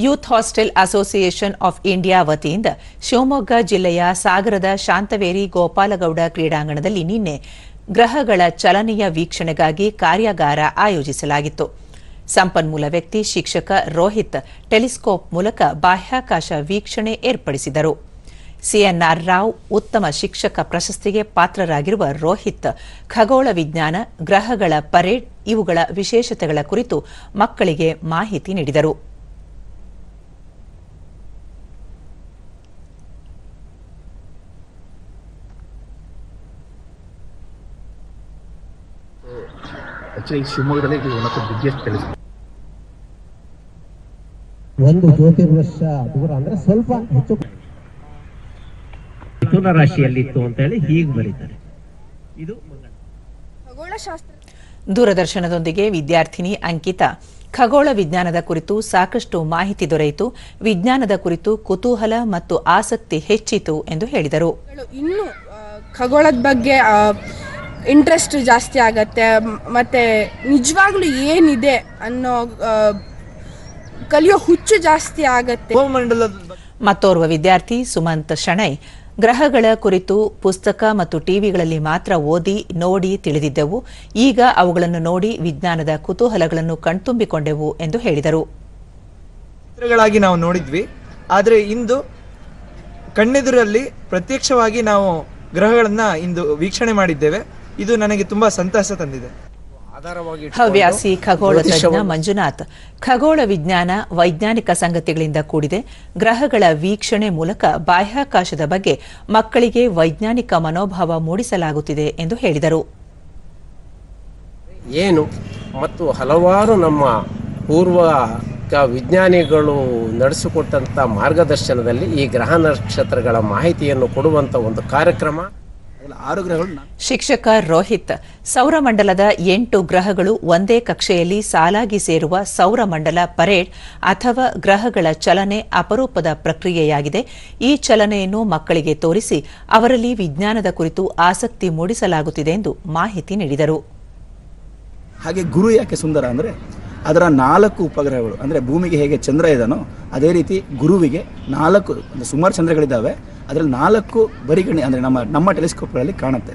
Youth hostel association of India ವತಿಯಿಂದ ಶಿವಮೊಗ್ಗ ಜಿಲ್ಲೆಯ ಸಾಗರದ ಶಾಂತವೇರಿ ಗೋಪಾಲಗೌಡ ಕ್ರೀಡಾಂಗಣದಲ್ಲಿ ನಿನ್ನೆ ಗ್ರಹಗಳ ಚಲನೆಯ ವೀಕ್ಷಣೆಗಾಗಿ ಕಾರ್ಯಾಗಾರ ಆಯೋಜಿಸಲಾಗಿತ್ತು. ಸಂಪನ್ಮೂಲ ವ್ಯಕ್ತಿ ಶಿಕ್ಷಕ ರೋಹಿತ್ ಟೆಲಿಸ್ಕೋಪ್ ಮೂಲಕ ಬಾಹ್ಯಾಕಾಶ ವೀಕ್ಷಣೆ ಏರ್ಪಡಿಸಿದರು. ಸಿಎನ್ಆರ್ ರಾವ್ ಉತ್ತಮ ಶಿಕ್ಷಕ ಪ್ರಶಸ್ತಿಗೆ ಪಾತ್ರರಾಗಿರುವ ರೋಹಿತ್ ಖಗೋಳ ವಿಜ್ಞಾನ, ಗ್ರಹಗಳ ಪರೇಡ್ ಇವುಗಳ ವಿಶೇಷತೆಗಳ ಕುರಿತು ಮಕ್ಕಳಿಗೆ ಮಾಹಿತಿ ನೀಡಿದರು. ಶಿವಮೊಗ್ಗದಲ್ಲಿ ಒಂದು ಜ್ಯೋತಿರ್ವರ್ಷ ದೂರ ಅಂದ್ರೆ ಸ್ವಲ್ಪ ಹೆಚ್ಚು ಮಿಥುನ ರಾಶಿಯಲ್ಲಿತ್ತು ಅಂತ ಹೇಳಿ ಹೀಗೆ ಬರೀತಾರೆ. ಇದು ಖಗೋಳಶಾಸ್ತ್ರ. ದೂರದರ್ಶನದೊಂದಿಗೆ ವಿದ್ಯಾರ್ಥಿನಿ ಅಂಕಿತಾ ಖಗೋಳ ವಿಜ್ಞಾನದ ಕುರಿತು ಸಾಕಷ್ಟು ಮಾಹಿತಿ ದೊರೆಯಿತು, ವಿಜ್ಞಾನದ ಕುರಿತು ಕುತೂಹಲ ಮತ್ತು ಆಸಕ್ತಿ ಹೆಚ್ಚಿತು ಎಂದು ಹೇಳಿದರು. ಇನ್ನು ಖಗೋಳದ ಬಗ್ಗೆ ಇಂಟ್ರೆಸ್ಟ್ ಜಾಸ್ತಿ ಆಗತ್ತೆ, ಮತ್ತೆ ನಿಜವಾಗ್ಲೂ ಏನಿದೆ ಅನ್ನೋ ಕಲಿಯೋ ಹುಚ್ಚು ಜಾಸ್ತಿ ಆಗತ್ತೆ. ಮತ್ತೋರ್ವ ವಿದ್ಯಾರ್ಥಿ ಸುಮಂತ್ ಶಣೈ ಗ್ರಹಗಳ ಕುರಿತು ಪುಸ್ತಕ ಮತ್ತು ಟಿವಿಗಳಲ್ಲಿ ಮಾತ್ರ ಓದಿ ನೋಡಿ ತಿಳಿದಿದ್ದೆವು, ಈಗ ಅವುಗಳನ್ನು ನೋಡಿ ವಿಜ್ಞಾನದ ಕುತೂಹಲಗಳನ್ನು ಕಣ್ತುಂಬಿಕೊಂಡೆವು ಎಂದು ಹೇಳಿದರು. ಚಿತ್ರಗಳಾಗಿ ನಾವು ನೋಡಿದ್ವಿ, ಆದರೆ ಇಂದು ಕಣ್ಣೆದುರಲ್ಲಿ ಪ್ರತ್ಯಕ್ಷವಾಗಿ ನಾವು ಗ್ರಹಗಳನ್ನ ಇಂದು ವೀಕ್ಷಣೆ ಮಾಡಿದ್ದೇವೆ. ಇದು ನನಗೆ ತುಂಬಾ ಸಂತಸ ತಂದಿದೆ. ಹವ್ಯಾಸಿ ಖಗೋಳ ತಜ್ಞ ಮಂಜುನಾಥ್, ಖಗೋಳ ವಿಜ್ಞಾನ ವೈಜ್ಞಾನಿಕ ಸಂಗತಿಗಳಿಂದ ಕೂಡಿದೆ. ಗ್ರಹಗಳ ವೀಕ್ಷಣೆ ಮೂಲಕ ಬಾಹ್ಯಾಕಾಶದ ಬಗ್ಗೆ ಮಕ್ಕಳಿಗೆ ವೈಜ್ಞಾನಿಕ ಮನೋಭಾವ ಮೂಡಿಸಲಾಗುತ್ತಿದೆ ಎಂದು ಹೇಳಿದರು. ಏನು ಮತ್ತು ಹಲವಾರು ನಮ್ಮ ಪೂರ್ವ ವಿಜ್ಞಾನಿಗಳು ನಡೆಸಿಕೊಟ್ಟಂಥ ಮಾರ್ಗದರ್ಶನದಲ್ಲಿ ಈ ಗ್ರಹ ನಕ್ಷತ್ರಗಳ ಮಾಹಿತಿಯನ್ನು ಕೊಡುವಂಥ ಒಂದು ಕಾರ್ಯಕ್ರಮ. ಶಿಕ್ಷಕ ರೋಹಿತ್ ಸೌರಮಂಡಲದ 8 ಗ್ರಹಗಳು ಒಂದೇ ಕಕ್ಷೆಯಲ್ಲಿ ಸಾಲಾಗಿ ಸೇರುವ ಸೌರಮಂಡಲ ಪರೇಡ್ ಅಥವಾ ಗ್ರಹಗಳ ಚಲನೆ ಅಪರೂಪದ ಪ್ರಕ್ರಿಯೆಯಾಗಿದೆ. ಈ ಚಲನೆಯನ್ನು ಮಕ್ಕಳಿಗೆ ತೋರಿಸಿ ಅವರಲ್ಲಿ ವಿಜ್ಞಾನದ ಕುರಿತು ಆಸಕ್ತಿ ಮೂಡಿಸಲಾಗುತ್ತಿದೆ ಎಂದು ಮಾಹಿತಿ ನೀಡಿದರು. ಹಾಗೆ ಗುರು ಯಾಕೆ ಸುಂದರ ಅಂದರೆ ಅದರ 4 ಉಪಗ್ರಹಗಳು, ಅಂದರೆ ಭೂಮಿಗೆ ಹೇಗೆ ಚಂದ್ರ ಇದನೋ ಅದೇ ರೀತಿ ಗುರುವಿಗೆ 4 ಸುಮಾರು ಚಂದ್ರಗಳಿದ್ದಾವೆ. ಅದರಲ್ಲಿ 4 ಬರಿಗಣಿ ಅಂದರೆ ನಮ್ಮ ಟೆಲಿಸ್ಕೋಪ್ಗಳಲ್ಲಿ ಕಾಣುತ್ತೆ.